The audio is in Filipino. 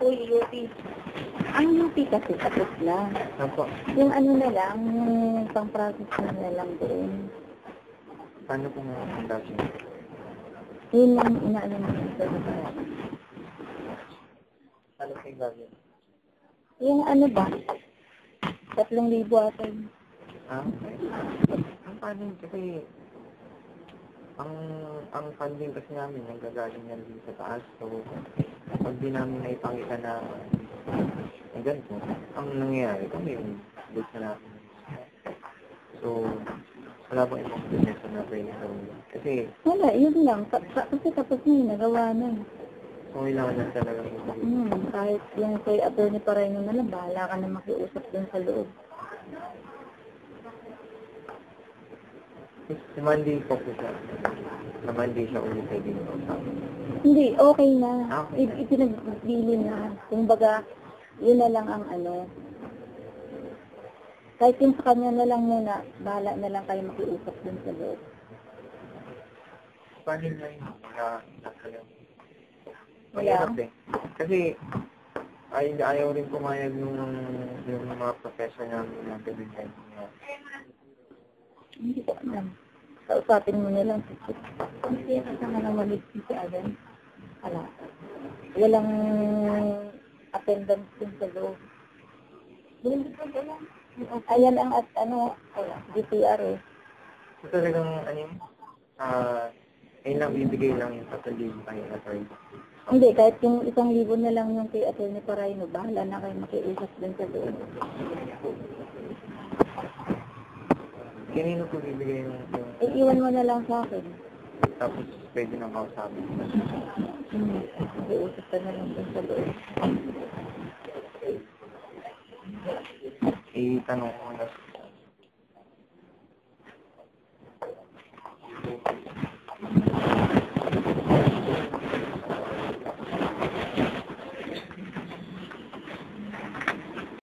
Uy, UP. Ang UP kasi tapos na. Opo. Yung ano na lang, yung pang-process na lang doon. Paano kung ang dati? Yun lang inaano mo sa lugar. Ano kayo gagawin? Yung ano ba? 3,000 ata yun. Okay. Ang paano kasi ang funding kasi namin nanggagaling yan din sa taas. So, pag di namin naipakita na ganito, ang nangyayari kami yung good na namin. So, wala bang ibang business na brainstorm? Kasi, Wala, yun lang. Kasi tapos na yun, nagawa na yun. so, kailangan na talaga Kahit yung kay Atty. Parayno na lang, bahala ka na makiusap dun sa loob. si Monday po siya. Na Monday siya ulit ay din. Hindi, okay na. Okay. Ipinagbili na. Kumbaga, yun na lang ang ano. Kahit yung sa kanya na lang muna, bahala na lang kayo makiusap dun sa loob. Paano na yun? Nasa lang. Wala. Kasi, ayaw rin pumayag yung mga professor namin na gawin niya. Hindi ko alam. Kausapin mo na lang. Kasi kasama na maligsi si Adan. Wala. Walang attendance din sa loob. Hindi ko alam. Ayan ang DPR eh. So talagang, ayun lang, bibigay lang yung 3,000 kayo na attorney. Hindi, kahit yung 1,000 na lang yung kay Atty. Parayno, bahala na kayo makiusap din sa loob. Kanino ko bibigay yung Iiwan mo na lang sa akin. tapos pwede nang kausapin. Makiusap ka na lang din sa loob. Itanong ko na